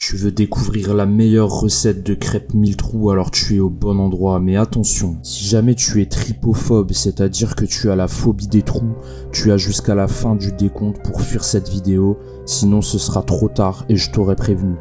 Tu veux découvrir la meilleure recette de crêpes 1000 trous, alors tu es au bon endroit. Mais attention, si jamais tu es tripophobe, c'est-à-dire que tu as la phobie des trous, tu as jusqu'à la fin du décompte pour fuir cette vidéo, sinon ce sera trop tard et je t'aurais prévenu.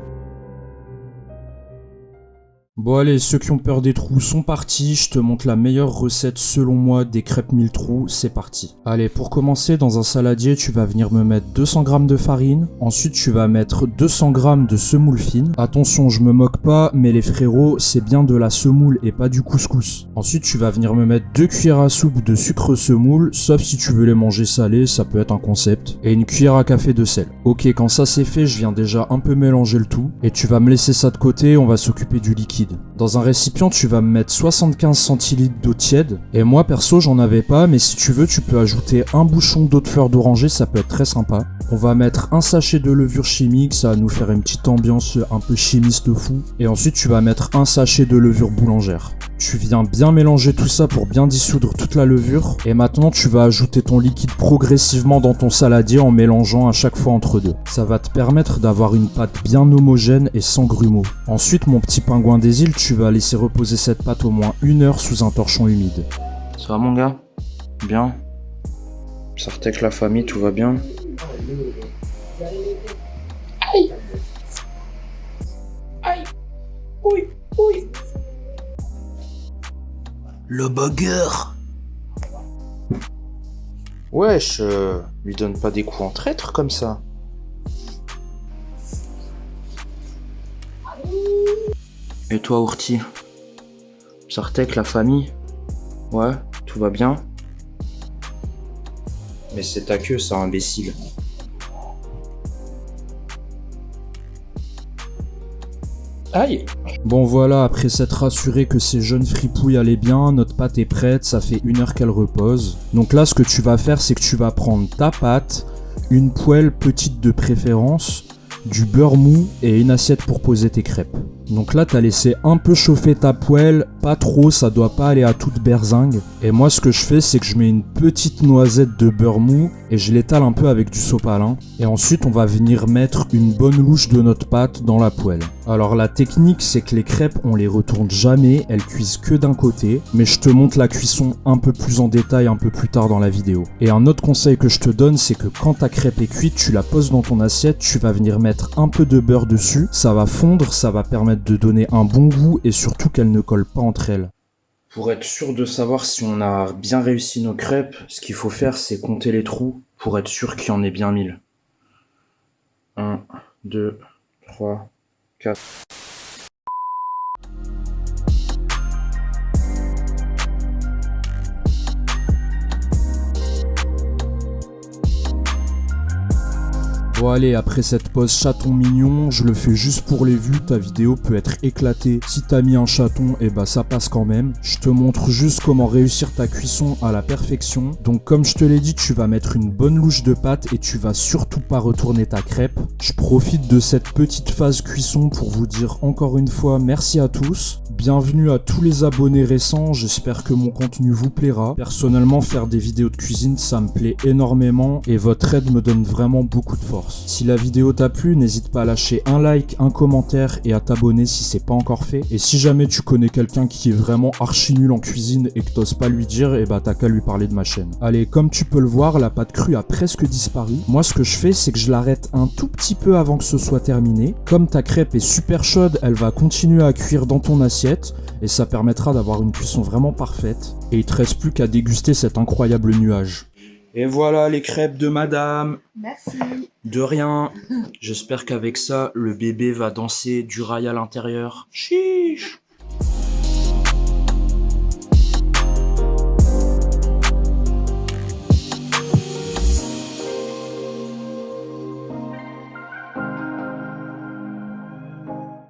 Bon allez, ceux qui ont peur des trous sont partis, je te montre la meilleure recette selon moi des crêpes 1000 trous, c'est parti. Allez, pour commencer, dans un saladier, tu vas venir me mettre 200 g de farine, ensuite tu vas mettre 200 g de semoule fine. Attention, je me moque pas, mais les frérots, c'est bien de la semoule et pas du couscous. Ensuite, tu vas venir me mettre 2 cuillères à soupe de sucre semoule, sauf si tu veux les manger salés, ça peut être un concept, et une cuillère à café de sel. Ok, quand ça c'est fait, je viens déjà un peu mélanger le tout, et tu vas me laisser ça de côté, on va s'occuper du liquide. Dans un récipient, tu vas me mettre 75 centilitres d'eau tiède. Et moi, perso, j'en avais pas, mais si tu veux, tu peux ajouter un bouchon d'eau de fleur d'oranger, ça peut être très sympa. On va mettre un sachet de levure chimique, ça va nous faire une petite ambiance un peu chimiste fou. Et ensuite, tu vas mettre un sachet de levure boulangère. Tu viens bien mélanger tout ça pour bien dissoudre toute la levure. Et maintenant, tu vas ajouter ton liquide progressivement dans ton saladier en mélangeant à chaque fois entre deux. Ça va te permettre d'avoir une pâte bien homogène et sans grumeaux. Ensuite, mon petit pingouin des îles, tu vas laisser reposer cette pâte au moins 1 heure sous un torchon humide. Ça va mon gars? Bien? Sortez avec la famille, tout va bien? Aïe! Aïe! Oui, oui! Le bugger! Wesh, lui donne pas des coups en traître comme ça. Et toi, Ourti? Sortez avec la famille? Ouais, tout va bien? Mais c'est ta queue, ça, imbécile. Aïe! Bon voilà, après s'être rassuré que ces jeunes fripouilles allaient bien, notre pâte est prête, ça fait 1 heure qu'elle repose. Donc là, ce que tu vas faire, c'est que tu vas prendre ta pâte, une poêle petite de préférence, du beurre mou et une assiette pour poser tes crêpes. Donc là, t'as laissé un peu chauffer ta poêle, pas trop, ça doit pas aller à toute berzingue. Et moi, ce que je fais, c'est que je mets une petite noisette de beurre mou et je l'étale un peu avec du sopalin. Et ensuite, on va venir mettre une bonne louche de notre pâte dans la poêle. Alors la technique, c'est que les crêpes, on les retourne jamais, elles cuisent que d'un côté. Mais je te montre la cuisson un peu plus en détail un peu plus tard dans la vidéo. Et un autre conseil que je te donne, c'est que quand ta crêpe est cuite, tu la poses dans ton assiette, tu vas venir mettre un peu de beurre dessus. Ça va fondre, ça va permettre de donner un bon goût et surtout qu'elles ne collent pas entre elles. Pour être sûr de savoir si on a bien réussi nos crêpes, ce qu'il faut faire, c'est compter les trous pour être sûr qu'il y en ait bien 1000. 1, 2, 3, 4... Bon allez, après cette pause chaton mignon, je le fais juste pour les vues, ta vidéo peut être éclatée. Si t'as mis un chaton, et bah ça passe quand même. Je te montre juste comment réussir ta cuisson à la perfection. Donc comme je te l'ai dit, tu vas mettre une bonne louche de pâte et tu vas surtout pas retourner ta crêpe. Je profite de cette petite phase cuisson pour vous dire encore une fois merci à tous. Bienvenue à tous les abonnés récents, j'espère que mon contenu vous plaira. Personnellement, faire des vidéos de cuisine, ça me plaît énormément et votre aide me donne vraiment beaucoup de force. Si la vidéo t'a plu, n'hésite pas à lâcher un like, un commentaire et à t'abonner si c'est pas encore fait. Et si jamais tu connais quelqu'un qui est vraiment archi nul en cuisine et que t'oses pas lui dire, et bah t'as qu'à lui parler de ma chaîne. Allez, comme tu peux le voir, la pâte crue a presque disparu. Moi, ce que je fais, c'est que je l'arrête un tout petit peu avant que ce soit terminé. Comme ta crêpe est super chaude, elle va continuer à cuire dans ton assiette et ça permettra d'avoir une cuisson vraiment parfaite. Et il te reste plus qu'à déguster cet incroyable nuage. Et voilà les crêpes de madame. Merci. De rien. J'espère qu'avec ça, le bébé va danser du rail à l'intérieur. Chiche.